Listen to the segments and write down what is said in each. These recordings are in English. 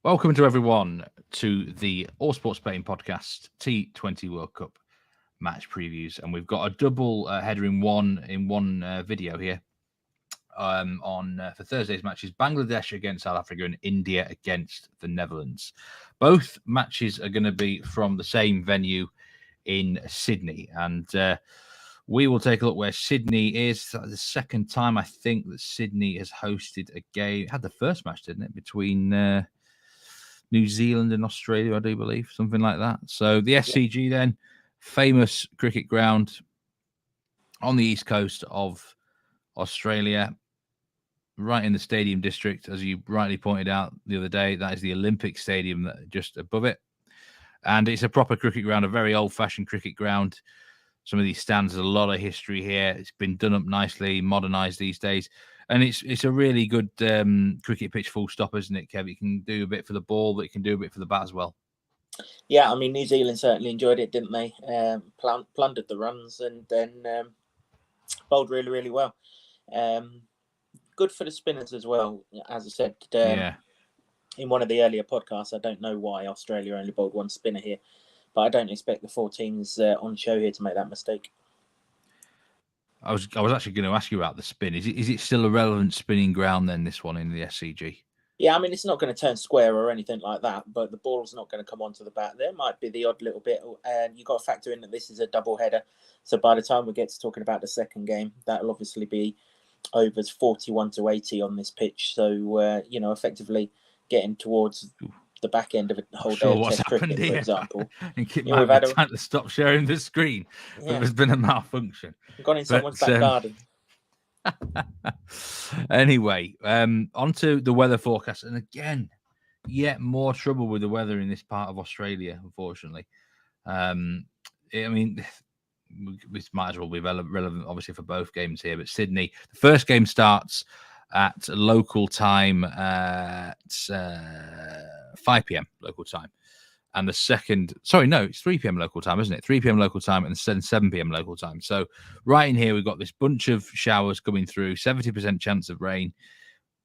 Welcome to everyone to the All Sports Betting Podcast T20 World Cup match previews, and we've got a double header in one video here for Thursday's matches: Bangladesh against South Africa and India against the Netherlands. Both matches are going to be from the same venue in Sydney, and we will take a look where Sydney is. The second time I think that Sydney has hosted a game. It had the first match, didn't it, between New Zealand and Australia, I do believe, something like that. So the SCG then, famous cricket ground on the east coast of Australia, right in the stadium district, as you rightly pointed out the other day. That is the Olympic Stadium just above it. And it's a proper cricket ground, a very old-fashioned cricket ground. Some of these stands, there's a lot of history here. It's been done up nicely, modernised these days. And it's a really good cricket pitch full stop, isn't it, Kev? You can do a bit for the ball, but you can do a bit for the bat as well. Yeah, I mean, New Zealand certainly enjoyed it, didn't they? Plundered the runs and then bowled really, really well. Good for the spinners as well, as I said. In one of the earlier podcasts, I don't know why Australia only bowled one spinner here, but I don't expect the four teams on show here to make that mistake. I was actually going to ask you about the spin. Is it still a relevant spinning ground then, this one in the SCG? Yeah, I mean, it's not going to turn square or anything like that, but the ball's not going to come onto the bat. There might be the odd little bit, and you've got to factor in that this is a double header. So by the time we get to talking about the second game, that'll obviously be overs 41-80 on this pitch. So, effectively getting towards the back end of a whole day of Test cricket, for example. And keep my time to stop sharing the screen. Yeah. There's been a malfunction. We've gone in someone's back garden. Anyway, onto the weather forecast. And again, yet more trouble with the weather in this part of Australia, unfortunately. I mean, this might as well be relevant, obviously, for both games here. But Sydney, the first game starts at local time at 5 p.m. local time. And the second, it's 3 p.m. local time, isn't it? 3 p.m. local time and 7 p.m. local time. So right in here, we've got this bunch of showers coming through, 70% chance of rain.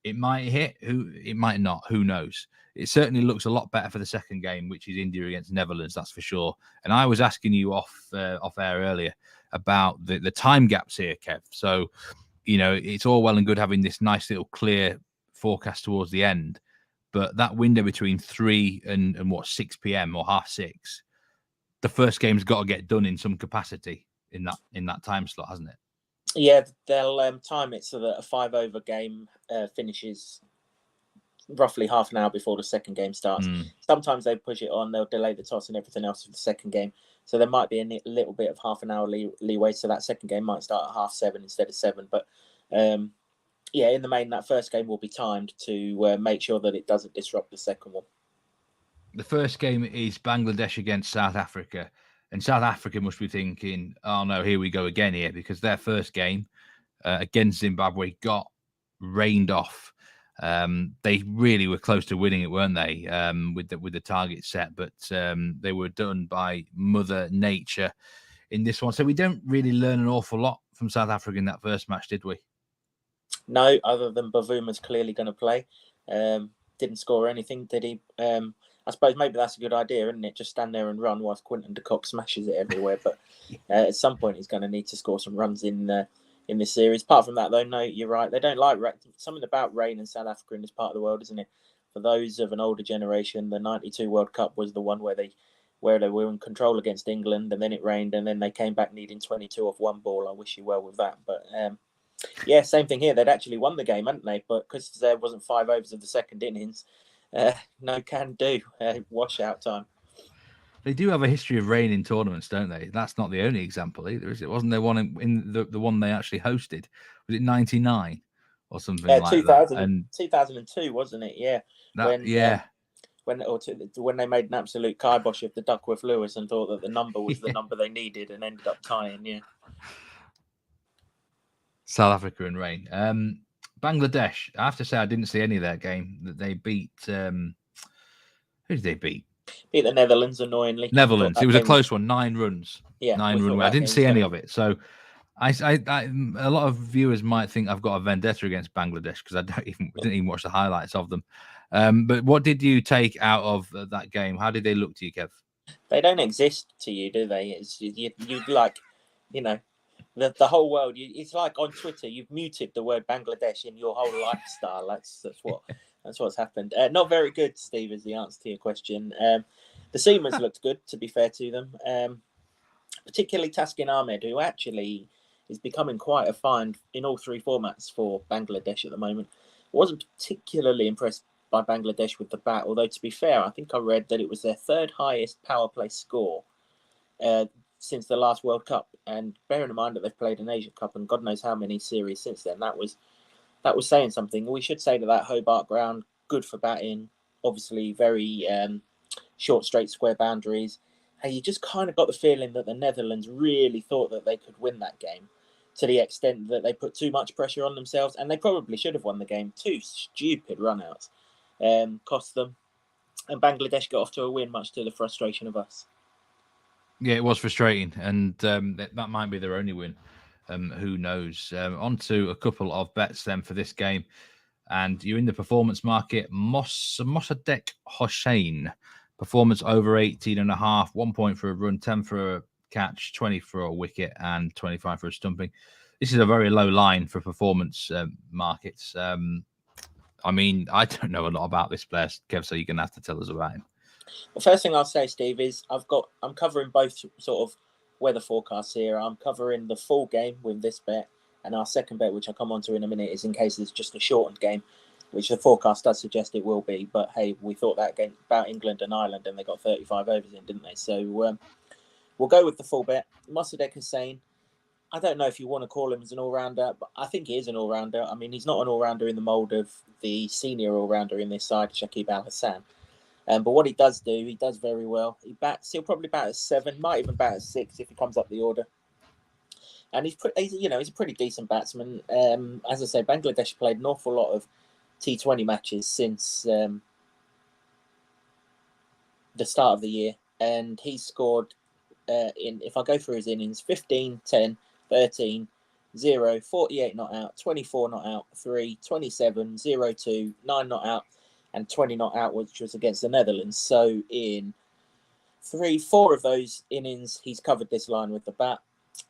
It might hit, it might not, who knows? It certainly looks a lot better for the second game, which is India against Netherlands, that's for sure. And I was asking you off air earlier about the time gaps here, Kev. So, it's all well and good having this nice little clear forecast towards the end. But that window between 3 and 6 p.m. or 6:30, the first game's got to get done in some capacity in that time slot, hasn't it? Yeah, they'll time it so that a 5-over game finishes roughly half an hour before the second game starts. Sometimes they push it on, they'll delay the toss and everything else for the second game. So there might be a little bit of half an hour leeway, so that second game might start at 7:30 instead of 7. But in the main, that first game will be timed to make sure that it doesn't disrupt the second one. The first game is Bangladesh against South Africa. And South Africa must be thinking, oh, no, here we go again here, because their first game against Zimbabwe got rained off. They really were close to winning it, weren't they, with the target set? But they were done by Mother Nature in this one. So we don't really learn an awful lot from South Africa in that first match, did we? No, other than Bavuma's clearly going to play. Didn't score anything, did he? I suppose maybe that's a good idea, isn't it? Just stand there and run whilst Quinton de Kock smashes it everywhere. But at some point, he's going to need to score some runs in this series. Apart from that, though, no, you're right. They don't like something about rain in South Africa in this part of the world, isn't it? For those of an older generation, the '92 World Cup was the one where they were in control against England, and then it rained, and then they came back needing 22 off one ball. I wish you well with that. But same thing here. They'd actually won the game, hadn't they? But because there wasn't 5 overs of the second innings, no can do. Washout time. They do have a history of rain in tournaments, don't they? That's not the only example either, is it? Wasn't there one in the one they actually hosted? Was it 99 or something like 2000, that? And 2002, wasn't it? Yeah. When they made an absolute kibosh of the Duckworth Lewis and thought that the number was the number they needed and ended up tying, yeah. South Africa and rain. Bangladesh, I have to say I didn't see any of their game. That they beat who did they beat? Beat the Netherlands, annoyingly. Netherlands. It was a close one, 9 runs. Yeah. 9 run. I didn't see any of it. So A lot of viewers might think I've got a vendetta against Bangladesh because I didn't even watch the highlights of them. But what did you take out of that game? How did they look to you, Kev? They don't exist to you, do they? It's you like, you know, the whole world. It's like on Twitter, you've muted the word Bangladesh in your whole lifestyle. That's what's happened. Not very good, Steve, is the answer to your question. The Seamers looked good, to be fair to them. Particularly Taskin Ahmed, who actually is becoming quite a find in all three formats for Bangladesh at the moment. Wasn't particularly impressed by Bangladesh with the bat, although to be fair, I think I read that it was their third highest power play score since the last World Cup. And bearing in mind that they've played an Asian Cup and God knows how many series since then, that was saying something. We should say that Hobart ground, good for batting, obviously very short, straight, square boundaries. Hey, you just kind of got the feeling that the Netherlands really thought that they could win that game, to the extent that they put too much pressure on themselves, and they probably should have won the game. Two stupid runouts cost them, and Bangladesh got off to a win, much to the frustration of us. Yeah, it was frustrating, and that might be their only win. Who knows? On to a couple of bets then for this game. And you're in the performance market. Mossadegh Hossain, performance over 18.5, 1 point for a run, 10 for a catch, 20 for a wicket, and 25 for a stumping. This is a very low line for performance markets. I mean, I don't know a lot about this player, Kev, so you're going to have to tell us about him. The first thing I'll say, Steve, is I'm covering both sort of weather forecasts here. I'm covering the full game with this bet, and our second bet, which I'll come on to in a minute, is in case it's just a shortened game, which the forecast does suggest it will be. But hey, we thought that game about England and Ireland, and they got 35 overs in, didn't they? So we'll go with the full bet. Mossadegh Hossain, I don't know if you want to call him as an all-rounder, but I think he is an all-rounder. I mean, he's not an all-rounder in the mould of the senior all-rounder in this side, Shakib Al Hassan. But what he does do, he does very well. He'll probably bat at 7, might even bat at 6 if he comes up the order. And he's a pretty decent batsman. As I say, Bangladesh played an awful lot of T20 matches since the start of the year, and he scored if I go through his innings, 15, 10, 13, 0, 48 not out, 24 not out, 3, 27, 0, 2, 9 not out, and 20 not out, which was against the Netherlands. So in 4 of those innings, he's covered this line with the bat.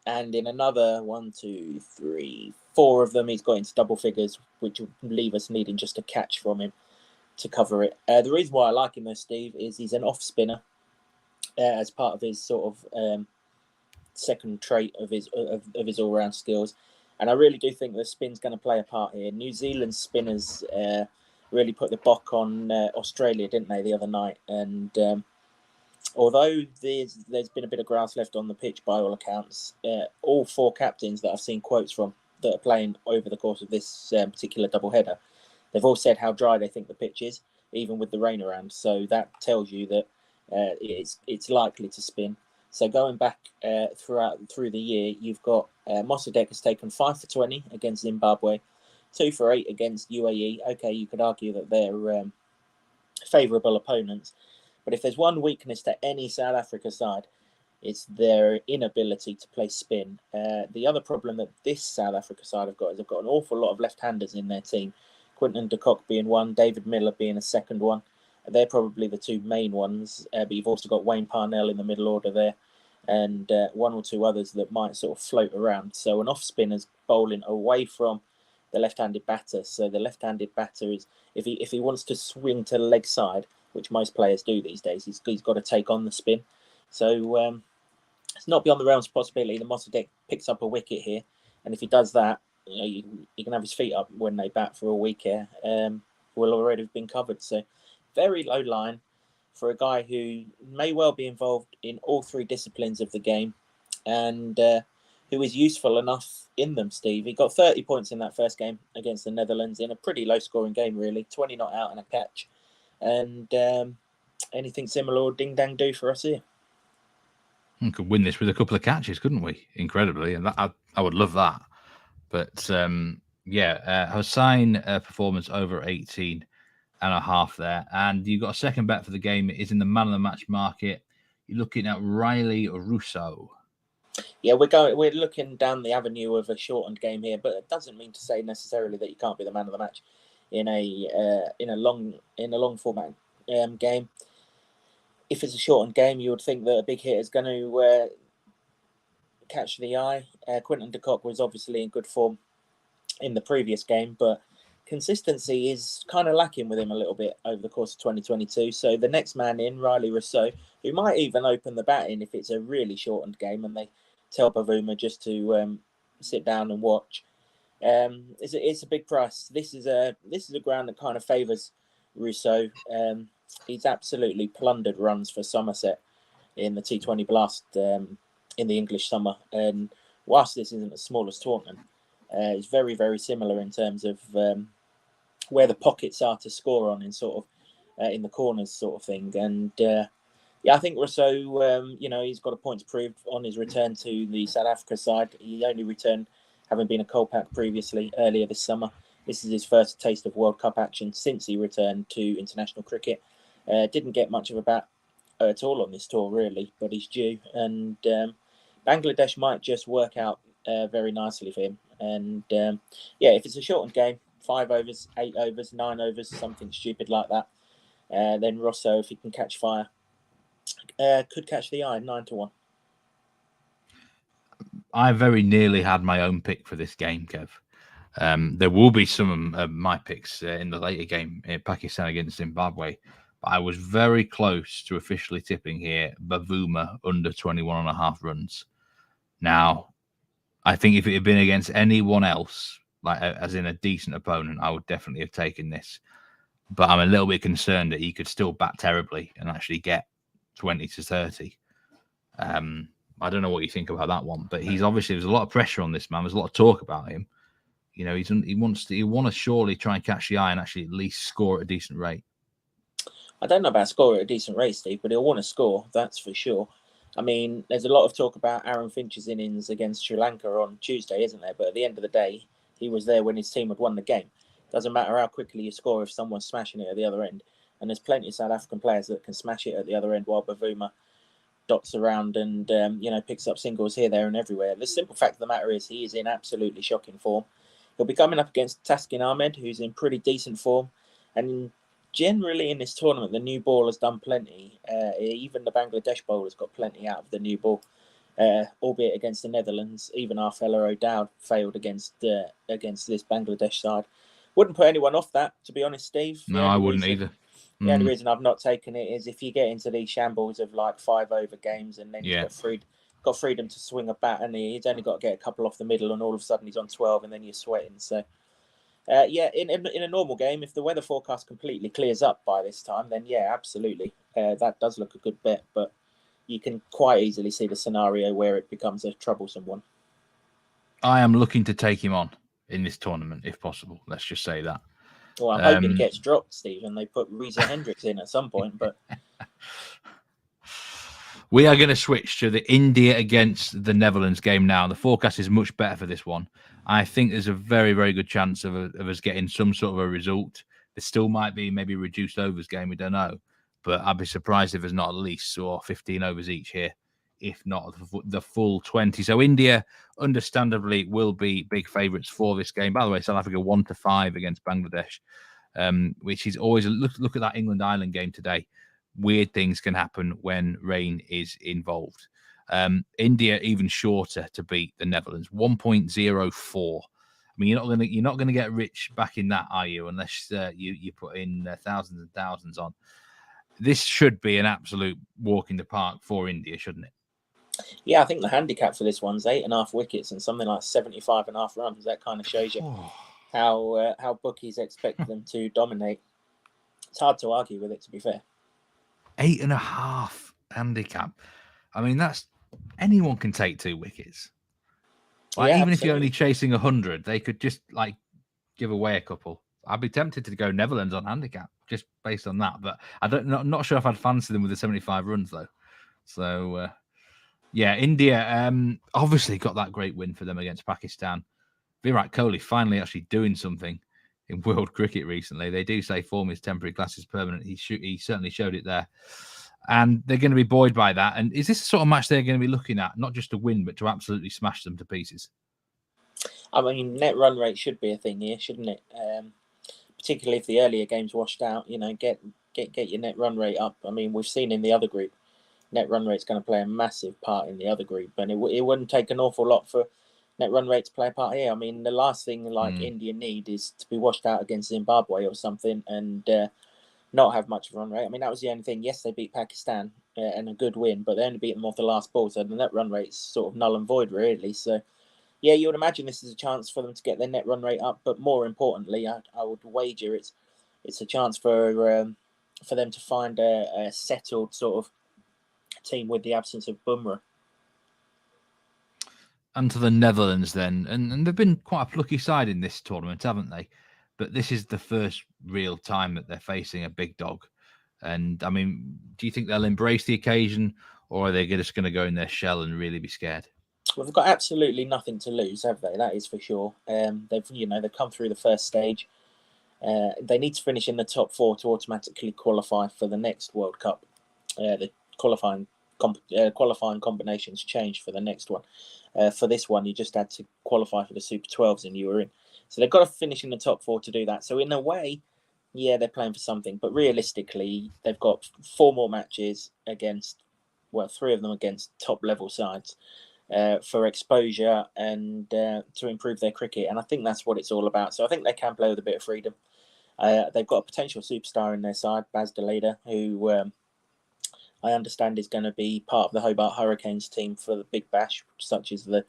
And in another 1, 2, 3, 4 of them, he's got into double figures, which will leave us needing just a catch from him to cover it. The reason why I like him, though, Steve, is he's an off spinner as part of his sort of second trait of his all-round skills. And I really do think the spin's going to play a part here. New Zealand spinners really put the bock on Australia, didn't they, the other night? And although there's been a bit of grass left on the pitch by all accounts, all 4 captains that I've seen quotes from that are playing over the course of this particular doubleheader, they've all said how dry they think the pitch is, even with the rain around. So that tells you that it's likely to spin. So going back through the year, you've got Mossadegh has taken 5 for 20 against Zimbabwe, 2 for 8 against UAE. Okay, you could argue that they're favourable opponents, but if there's one weakness to any South Africa side, it's their inability to play spin. The other problem that this South Africa side have got is they've got an awful lot of left-handers in their team. Quinton de Kock being one, David Miller being a second one. They're probably the 2 main ones, but you've also got Wayne Parnell in the middle order there, and 1 or 2 others that might sort of float around. So an off spinner's bowling away from the left-handed batter. So the left-handed batter is, if he wants to swing to the leg side, which most players do these days, he's got to take on the spin. So it's not beyond the realms of possibility that Mossadegh picks up a wicket here, and if he does that, you can have his feet up when they bat for a week here. Will already have been covered. So very low line for a guy who may well be involved in all 3 disciplines of the game, and who is useful enough in them, Steve. He got 30 points in that first game against the Netherlands in a pretty low-scoring game, really. 20 not out and a catch. And anything similar or ding-dang-do for us here? We could win this with a couple of catches, couldn't we? Incredibly. And that, I would love that. But, Hossain performance over 18.5 there. And you've got a second bet for the game. It is in the man of the match market. You're looking at Riley Russo. Yeah, we're looking down the avenue of a shortened game here, but it doesn't mean to say necessarily that you can't be the man of the match in a long format game. If it's a shortened game, you would think that a big hit is going to catch the eye. Quinton de Kock was obviously in good form in the previous game, but consistency is kind of lacking with him a little bit over the course of 2022. So the next man in, Riley Rousseau, who might even open the batting if it's a really shortened game and they tell Bavuma just to sit down and watch. It's a big price. This is a ground that kind of favours Rousseau. He's absolutely plundered runs for Somerset in the T20 Blast in the English summer. And whilst this isn't the smallest tournament, it's very, very similar in terms of where the pockets are to score on in sort of in the corners sort of thing. And I think Rousseau, he's got a point to prove on his return to the South Africa side. He only returned having been a Kolpak previously earlier this summer. This is his first taste of World Cup action since he returned to international cricket. Didn't get much of a bat at all on this tour, really, but he's due. And Bangladesh might just work out very nicely for him. And if it's a shortened game, 5 overs, 8 overs, 9 overs, something stupid like that, then Rousseau, if he can catch fire, could catch the eye, 9-1. I very nearly had my own pick for this game, Kev. There will be some of my picks in the later game, Pakistan against Zimbabwe. But I was very close to officially tipping here Bavuma under 21.5 runs. Now, I think if it had been against anyone else, like as in a decent opponent, I would definitely have taken this. But I'm a little bit concerned that he could still bat terribly and actually get 20 to 30. I don't know what you think about that one, but there's a lot of pressure on this man. There's a lot of talk about him. You know, he want to surely try and catch the eye and actually at least score at a decent rate. I don't know about score at a decent rate, Steve, but he'll want to score, that's for sure. I mean, there's a lot of talk about Aaron Finch's innings against Sri Lanka on Tuesday, isn't there? But at the end of the day, he was there when his team had won the game. Doesn't matter how quickly you score if someone's smashing it at the other end. And there's plenty of South African players that can smash it at the other end while Bavuma dots around and picks up singles here, there, and everywhere. The simple fact of the matter is he is in absolutely shocking form. He'll be coming up against Taskin Ahmed, who's in pretty decent form, and generally in this tournament, the new ball has done plenty. Even the Bangladesh bowler's got plenty out of the new ball, albeit against the Netherlands. Even our fellow O'Dowd failed against this Bangladesh side. Wouldn't put anyone off that, to be honest, Steve. No, I wouldn't either. The only reason I've not taken it is if you get into these shambles of like 5 over games and then you've got freedom to swing a bat and he's only got to get a couple off the middle and all of a sudden he's on 12 and then you're sweating. So, in a normal game, if the weather forecast completely clears up by this time, then absolutely. That does look a good bet, but you can quite easily see the scenario where it becomes a troublesome one. I am looking to take him on in this tournament, if possible. Let's just say that. Well, I'm hoping he gets dropped, Steve, and they put Reza Hendricks in at some point. But we are going to switch to the India against the Netherlands game now. The forecast is much better for this one. I think there's a very, very good chance of us getting some sort of a result. There still might be maybe a reduced overs game. We don't know. But I'd be surprised if there's not at least 15 overs each here, if not the full 20. So India, understandably, will be big favourites for this game. By the way, South Africa 1-5 against Bangladesh, which is always look at that England-Ireland game today. Weird things can happen when rain is involved. India even shorter to beat the Netherlands, 1.04. I mean, you're not gonna get rich back in that, are you? Unless you put in thousands and thousands on. This should be an absolute walk in the park for India, shouldn't it? Yeah, I think the handicap for this one's 8.5 wickets and something like 75.5 runs. That kind of shows you how bookies expect them to dominate. It's hard to argue with it, to be fair. 8.5 handicap. I mean, that's anyone can take 2 wickets. Like, even if you're only chasing 100, they could just give away a couple. I'd be tempted to go Netherlands on handicap just based on that, but not sure if I'd fancy them with the 75 runs though. So India obviously got that great win for them against Pakistan. Virat Kohli finally actually doing something in world cricket recently. They do say form is temporary, glass is permanent. He certainly showed it there. And they're going to be buoyed by that. And is this the sort of match they're going to be looking at, not just to win, but to absolutely smash them to pieces? I mean, net run rate should be a thing here, shouldn't it? Particularly if the earlier games washed out, get your net run rate up. I mean, we've seen in the other group, net run rate's going to play a massive part in the other group, and it wouldn't take an awful lot for net run rate to play a part here. I mean, the last thing India need is to be washed out against Zimbabwe or something and not have much of a run rate. I mean, that was the only thing. Yes, they beat Pakistan and a good win, but they only beat them off the last ball, so the net run rate's sort of null and void, really. So, yeah, you would imagine this is a chance for them to get their net run rate up, but more importantly, I would wager it's a chance for them to find a settled sort of team with the absence of Bumrah. And to the Netherlands then, and they've been quite a plucky side in this tournament, haven't they? But this is the first real time that they're facing a big dog. And I mean, do you think they'll embrace the occasion, or are they just going to go in their shell and really be scared? Well, they've got absolutely nothing to lose, have they? That is for sure. They've come through the first stage. They need to finish in the top 4 to automatically qualify for the next World Cup. The qualifying combinations changed for the next one. For this one, you just had to qualify for the Super 12s and you were in. So they've got to finish in the top 4 to do that. So in a way, yeah, they're playing for something. But realistically, they've got 4 more matches against, 3 of them against top level sides for exposure and to improve their cricket. And I think that's what it's all about. So I think they can play with a bit of freedom. They've got a potential superstar in their side, Baz de Leede, who I understand is going to be part of the Hobart Hurricanes team for the Big Bash, such as the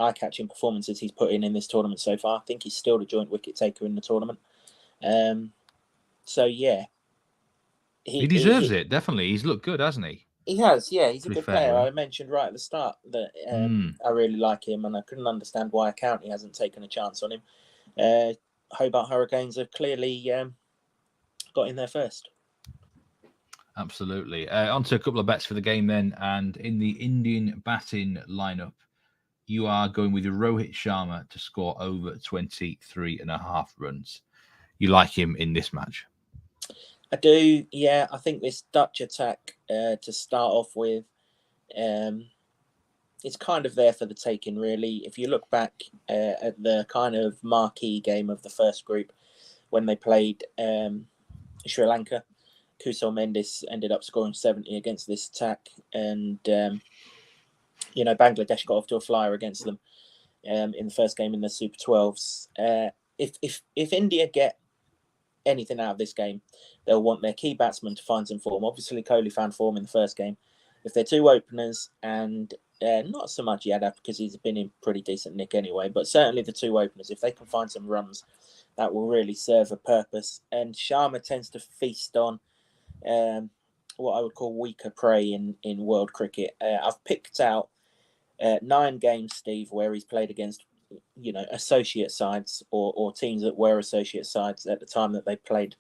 eye-catching performances he's put in this tournament so far. I think he's still the joint wicket taker in the tournament. So, yeah. He deserves it, definitely. He's looked good, hasn't he? He has, yeah. He's a good player. I mentioned right at the start that I really like him, and I couldn't understand why a county hasn't taken a chance on him. Hobart Hurricanes have clearly got in there first. Absolutely. On to a couple of bets for the game then. And in the Indian batting lineup, you are going with Rohit Sharma to score over 23.5 runs. You like him in this match? I do, yeah. I think this Dutch attack to start off with, it's kind of there for the taking, really. If you look back at the kind of marquee game of the first group when they played Sri Lanka, Kusal Mendis ended up scoring 70 against this attack, and Bangladesh got off to a flyer against them in the first game in the Super 12s. If India get anything out of this game, they'll want their key batsmen to find some form. Obviously, Kohli found form in the first game. If they're 2 openers, and not so much Yadav because he's been in pretty decent nick anyway, but certainly the 2 openers, if they can find some runs, that will really serve a purpose. And Sharma tends to feast on what I would call weaker prey in world cricket. I've picked out 9 games, Steve, where he's played against associate sides or teams that were associate sides at the time that they played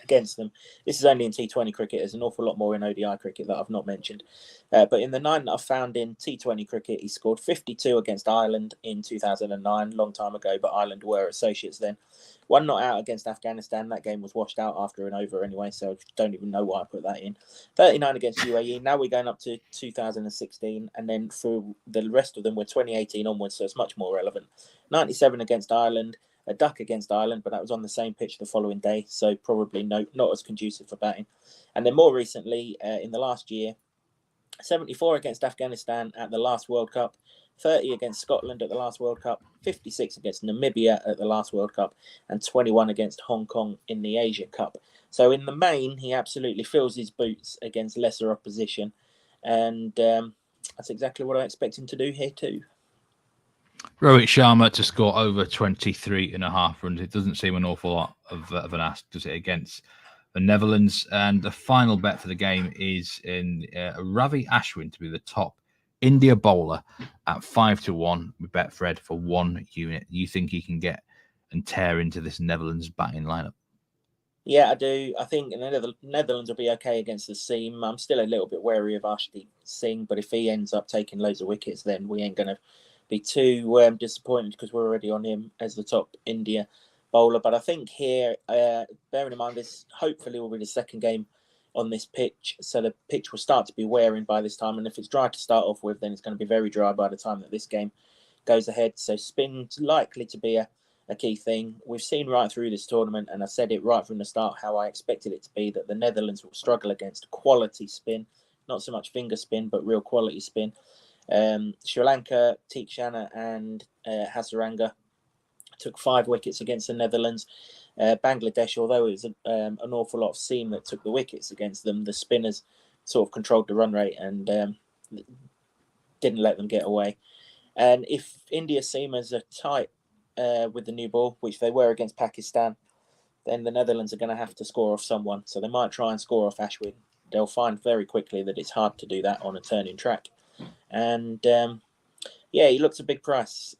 against them. This is only in T20 cricket. There's an awful lot more in ODI cricket that I've not mentioned. But in the 9 that I've found in T20 cricket, he scored 52 against Ireland in 2009, long time ago, but Ireland were associates then. 1 not out against Afghanistan. That game was washed out after an over anyway, so I don't even know why I put that in. 39 against UAE. Now we're going up to 2016, and then for the rest of them, we're 2018 onwards, so it's much more relevant. 97 against Ireland. A duck against Ireland, but that was on the same pitch the following day, so probably not as conducive for batting. And then more recently, in the last year, 74 against Afghanistan at the last World Cup, 30 against Scotland at the last World Cup, 56 against Namibia at the last World Cup, and 21 against Hong Kong in the Asia Cup. So in the main, he absolutely fills his boots against lesser opposition, and that's exactly what I expect him to do here too. Rohit Sharma to score over 23.5 runs. It doesn't seem an awful lot of an ask, does it, against the Netherlands? And the final bet for the game is in Ravi Ashwin to be the top India bowler at 5-1 with Betfred for 1 unit. You think he can get and tear into this Netherlands batting lineup? Yeah, I do. I think the Netherlands will be okay against the seam. I'm still a little bit wary of Arshdeep Singh, but if he ends up taking loads of wickets, then we ain't going to be too disappointed because we're already on him as the top India bowler. But I think here, bearing in mind this hopefully will be the second game on this pitch, so the pitch will start to be wearing by this time. And if it's dry to start off with, then it's going to be very dry by the time that this game goes ahead. So spin's likely to be a key thing. We've seen right through this tournament, and I said it right from the start how I expected it to be, that the Netherlands will struggle against quality spin, not so much finger spin, but real quality spin. Sri Lanka, Tikshana and Hasaranga took 5 wickets against the Netherlands. Bangladesh, although it was an awful lot of seam that took the wickets against them, the spinners sort of controlled the run rate and didn't let them get away. And if India seamers are tight with the new ball, which they were against Pakistan, then the Netherlands are going to have to score off someone. So they might try and score off Ashwin. They'll find very quickly that it's hard to do that on a turning track. And he looks a big price.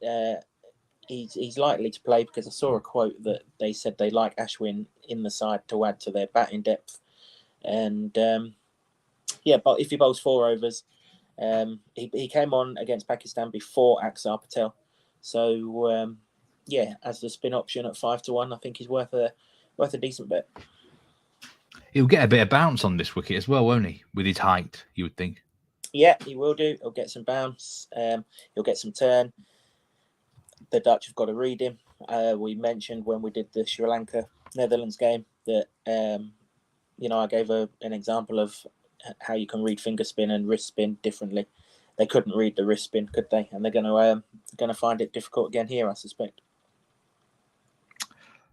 He's likely to play because I saw a quote that they said they like Ashwin in the side to add to their batting depth. And but if he bowls 4 overs, he came on against Pakistan before Axar Patel. So as the spin option at 5-1, I think he's worth a decent bet. He'll get a bit of bounce on this wicket as well, won't he? With his height, you would think. Yeah, he will do. He'll get some bounce. He'll get some turn. The Dutch have got to read him. We mentioned when we did the Sri Lanka Netherlands game that I gave an example of how you can read finger spin and wrist spin differently. They couldn't read the wrist spin, could they? And they're going to find it difficult again here, I suspect.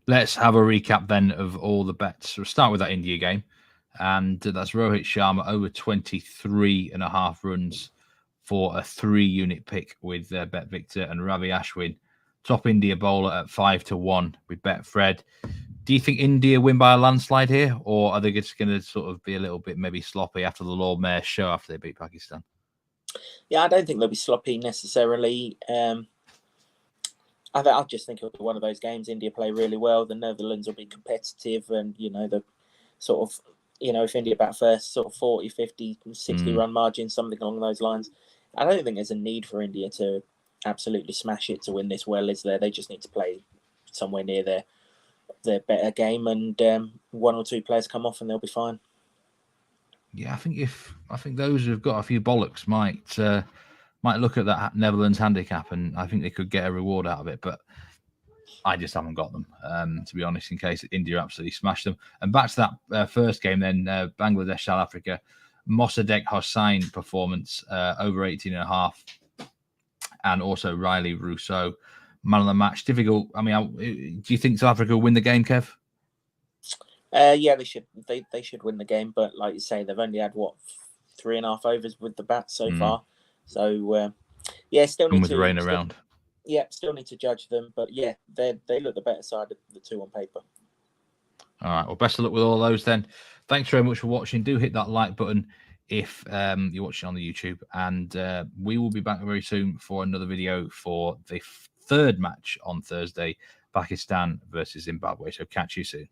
Let's have a recap then of all the bets. We'll start with that India game. And that's Rohit Sharma over 23.5 runs for a 3-unit pick with Bet Victor, and Ravi Ashwin, top India bowler at 5-1 with Betfred. Do you think India win by a landslide here, or are they just going to sort of be a little bit maybe sloppy after the Lord Mayor show after they beat Pakistan? Yeah, I don't think they'll be sloppy necessarily. I just think it'll be one of those games. India play really well. The Netherlands will be competitive, and the sort of if India bat first, sort of 40, 50, 60 run margin, something along those lines. I don't think there's a need for India to absolutely smash it to win this well, is there? They just need to play somewhere near their better game, and 1 or 2 players come off and they'll be fine. Yeah, I think those who've got a few bollocks might look at that Netherlands handicap, and I think they could get a reward out of it, but I just haven't got them, to be honest, in case India absolutely smashed them. And back to that first game then, Bangladesh, South Africa, Mossadegh Hossain performance, over 18.5, and also Riley Rousseau, man of the match. Difficult. I mean, do you think South Africa will win the game, Kev? Yeah, they should. They should win the game, but like you say, they've only had 3.5 overs with the bat so far. So still need with the rain around. Yeah, still need to judge them, but yeah, they look the better side of the 2 on paper. All right. Well, best of luck with all those then. Thanks very much for watching. Do hit that like button if you're watching on the YouTube, and we will be back very soon for another video for the 3rd match on Thursday, Pakistan versus Zimbabwe. So catch you soon.